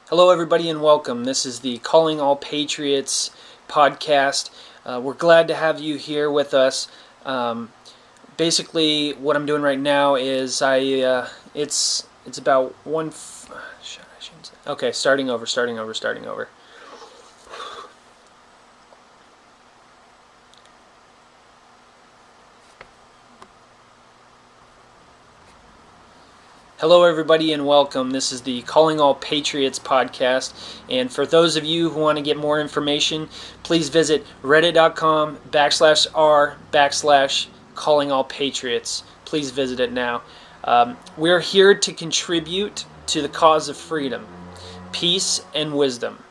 Hello, everybody, and welcome. This is the Calling All Patriots podcast. We're glad to have you here with us. Basically, what I'm doing right now is it's about one. Okay, starting over. Hello, everybody, and welcome. This is the Calling All Patriots podcast. And for those of you who want to get more information, please visit reddit.com/r/Calling All Patriots. Please visit it now. We're here to contribute to the cause of freedom, peace, and wisdom.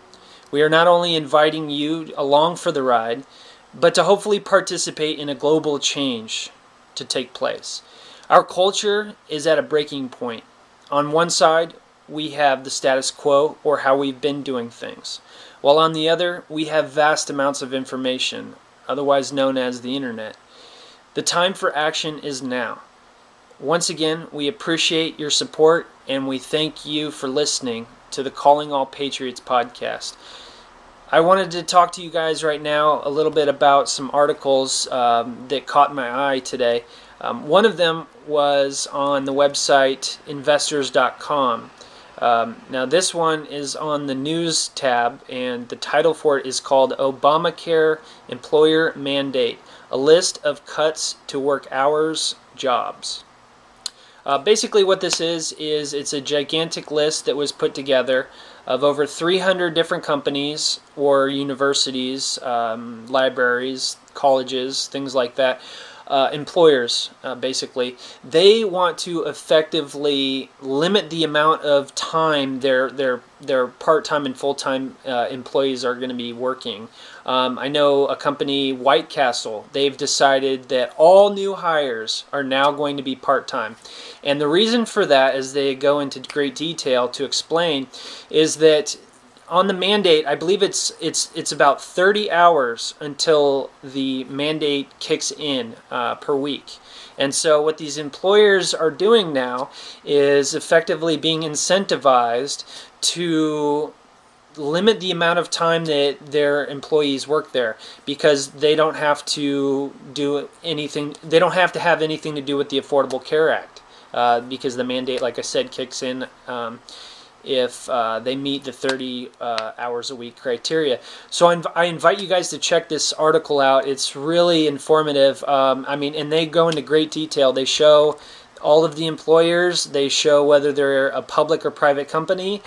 We are not only inviting you along for the ride, but to hopefully participate in a global change to take place. Our culture is at a breaking point. On one side, we have the status quo, or how we've been doing things, while on the other, we have vast amounts of information, otherwise known as the internet. The time for action is now. Once again, we appreciate your support, and we thank you for listening to the Calling All Patriots podcast. I wanted to talk to you guys right now a little bit about some articles that caught my eye today. One of them was on the website investors.com. Now this one is on the news tab, and the title for it is called Obamacare Employer Mandate, a list of cuts to work hours, jobs. Basically what this is it's a gigantic list that was put together of over 300 different companies or universities, libraries, colleges, things like that. Employers, basically, they want to effectively limit the amount of time their part-time and full-time employees are going to be working. I know a company, White Castle, they've decided that all new hires are now going to be part-time. And the reason for that, as they go into great detail to explain, is that on the mandate, I believe it's about 30 hours until the mandate kicks in per week. And so what these employers are doing now is effectively being incentivized to limit the amount of time that their employees work there, because they don't have to do anything. They don't have to have anything to do with the Affordable Care Act, because the mandate, like I said, kicks in if they meet the 30 hours a week criteria. So I invite you guys to check this article out. It's really informative. And they go into great detail. They show all of the employers. They show whether they're a public or private company.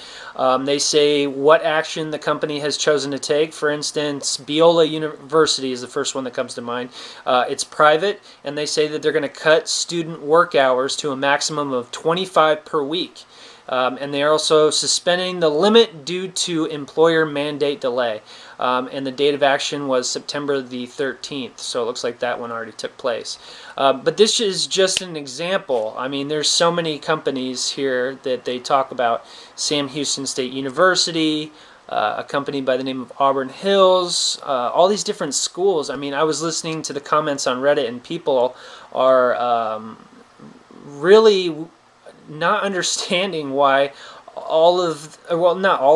They say what action the company has chosen to take. For instance, Biola University is the first one that comes to mind. It's private, and they say that they're going to cut student work hours to a maximum of 25 per week. And they are also suspending the limit due to employer mandate delay. And the date of action was September the 13th, so it looks like that one already took place. But this is just an example. I mean, there's so many companies here that they talk about. Sam Houston State University, a company by the name of Auburn Hills, all these different schools. I mean, I was listening to the comments on Reddit, and people are really not understanding why not all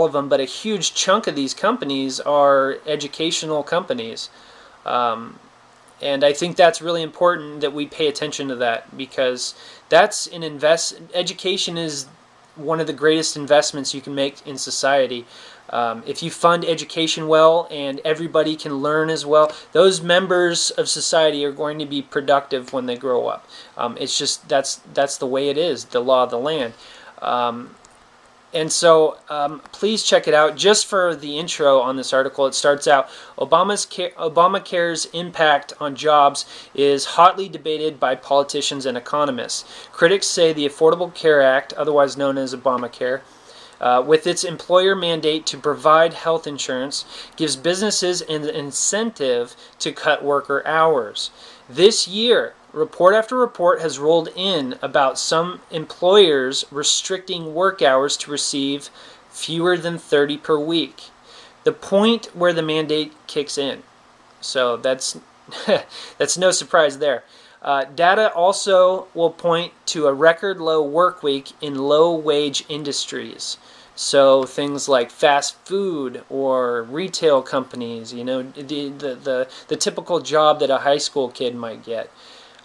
of them, but a huge chunk of these companies are educational companies. And I think that's really important that we pay attention to that, because that's education is one of the greatest investments you can make in society. If you fund education well and everybody can learn as well, those members of society are going to be productive when they grow up. It's just that's the way it is, the law of the land. And so please check it out. Just for the intro on this article, it starts out, Obamacare's impact on jobs is hotly debated by politicians and economists. Critics say the Affordable Care Act, otherwise known as Obamacare, with its employer mandate to provide health insurance, gives businesses an incentive to cut worker hours. This year, report after report has rolled in about some employers restricting work hours to receive fewer than 30 per week. The point where the mandate kicks in. So that's that's no surprise there. Data also will point to a record low work week in low wage industries. So things like fast food or retail companies, the typical job that a high school kid might get.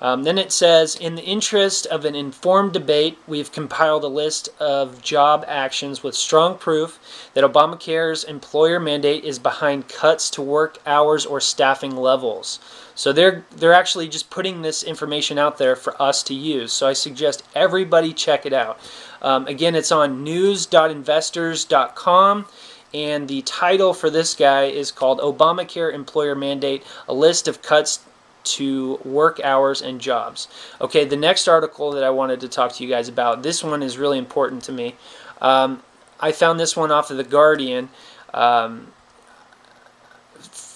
Then it says, in the interest of an informed debate, we've compiled a list of job actions with strong proof that Obamacare's employer mandate is behind cuts to work hours or staffing levels. So they're actually just putting this information out there for us to use. So I suggest everybody check it out. Again, it's on news.investors.com. And the title for this guy is called Obamacare Employer Mandate, a list of cuts to work hours and jobs. Okay, the next article that I wanted to talk to you guys about, this one is really important to me. I found this one off of The Guardian.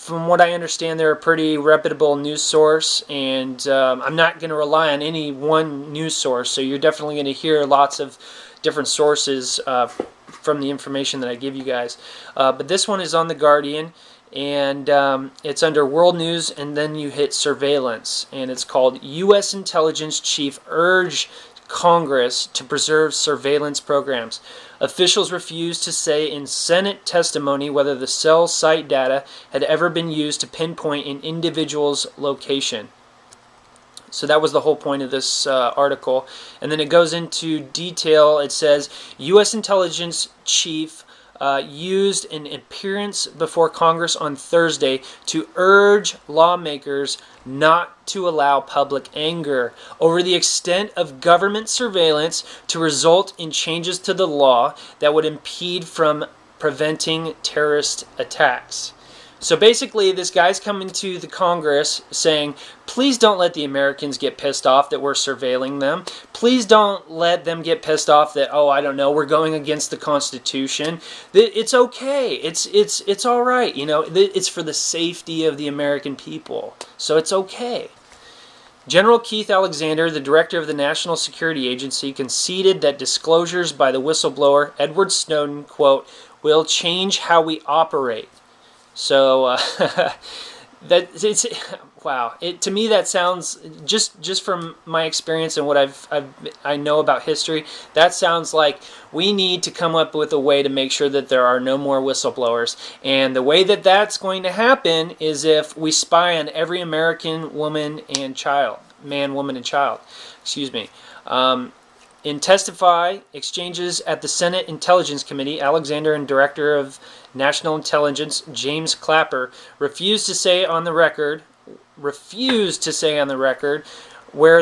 From what I understand, they're a pretty reputable news source, and I'm not going to rely on any one news source, so you're definitely going to hear lots of different sources from the information that I give you guys. But this one is on The Guardian, and it's under World News, and then you hit Surveillance, and it's called U.S. Intelligence Chief Urge Congress to Preserve Surveillance Programs. Officials refused to say in Senate testimony whether the cell site data had ever been used to pinpoint an individual's location. So that was the whole point of this article. And then it goes into detail. It says, U.S. Intelligence Chief used an appearance before Congress on Thursday to urge lawmakers not to allow public anger over the extent of government surveillance to result in changes to the law that would impede from preventing terrorist attacks. So basically, this guy's coming to the Congress saying, please don't let the Americans get pissed off that we're surveilling them. Please don't let them get pissed off that, oh, I don't know, we're going against the Constitution. It's okay. It's all right. It's for the safety of the American people. So it's okay. General Keith Alexander, the director of the National Security Agency, conceded that disclosures by the whistleblower, Edward Snowden, quote, will change how we operate. So wow. To me, that sounds, just from my experience and what I know about history, that sounds like we need to come up with a way to make sure that there are no more whistleblowers. And the way that that's going to happen is if we spy on every American woman and child, man, woman, and child. Excuse me. In testify exchanges at the Senate Intelligence Committee, Alexander and Director of National Intelligence James Clapper refused to say on the record where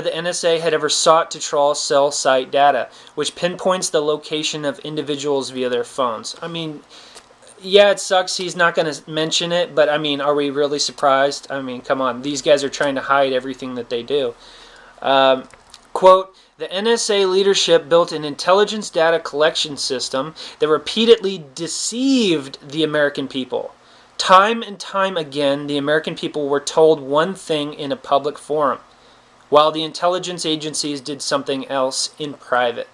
the NSA had ever sought to trawl cell site data, which pinpoints the location of individuals via their phones. I mean, yeah, it sucks he's not going to mention it, but I mean, are we really surprised? I mean, come on, these guys are trying to hide everything that they do. Quote, the NSA leadership built an intelligence data collection system that repeatedly deceived the American people. Time and time again, the American people were told one thing in a public forum, while the intelligence agencies did something else in private.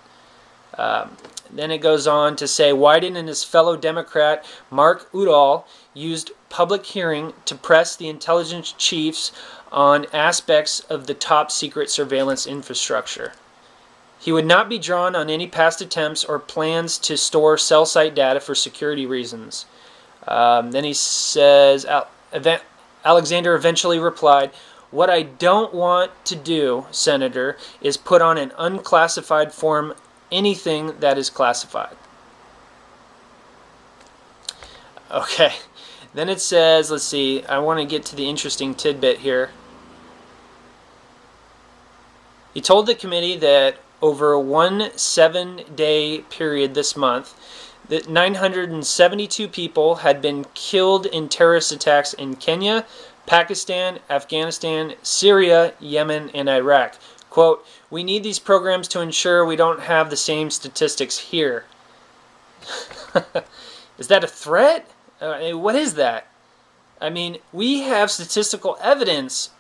Then it goes on to say, Wyden and his fellow Democrat Mark Udall used public hearing to press the intelligence chiefs on aspects of the top secret surveillance infrastructure. He would not be drawn on any past attempts or plans to store cell site data for security reasons. Then he says, Alexander eventually replied, what I don't want to do, Senator, is put on an unclassified form anything that is classified. Okay. Then it says, let's see, I want to get to the interesting tidbit here. He told the committee that over one 7-day period this month, that 972 people had been killed in terrorist attacks in Kenya, Pakistan, Afghanistan, Syria, Yemen, and Iraq. Quote, we need these programs to ensure we don't have the same statistics here. Is that a threat? What is that? I mean, we have statistical evidence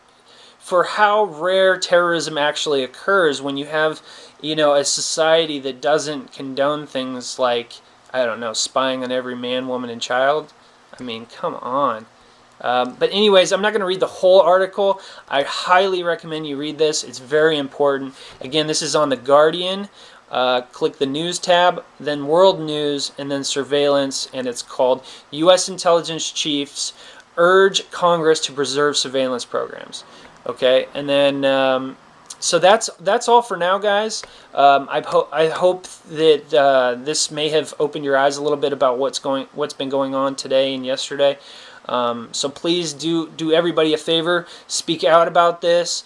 for how rare terrorism actually occurs when you have, a society that doesn't condone things like, I don't know, spying on every man, woman, and child. I mean, come on. But anyways, I'm not going to read the whole article. I highly recommend you read this. It's very important. Again, this is on The Guardian. Click the news tab, then world news, and then surveillance, and it's called U.S. Intelligence Chiefs Urge Congress to Preserve Surveillance Programs. Okay, and then so that's all for now, guys. I hope that this may have opened your eyes a little bit about what's been going on today and yesterday. So please do everybody a favor, speak out about this.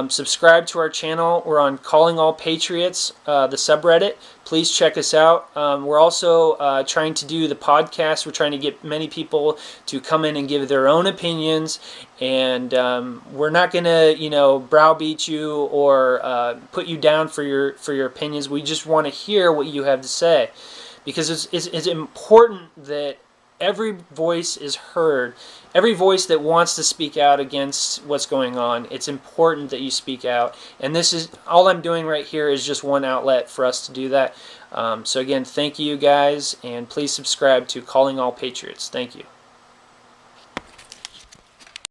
Subscribe to our channel. We're on Calling All Patriots, the subreddit. Please check us out. We're also trying to do the podcast. We're trying to get many people to come in and give their own opinions. And we're not going to, browbeat you or put you down for your opinions. We just want to hear what you have to say, because it's important that every voice is heard. Every voice that wants to speak out against what's going on, it's important that you speak out. And this is all I'm doing right here is just one outlet for us to do that. So again, thank you guys, and please subscribe to Calling All Patriots. Thank you.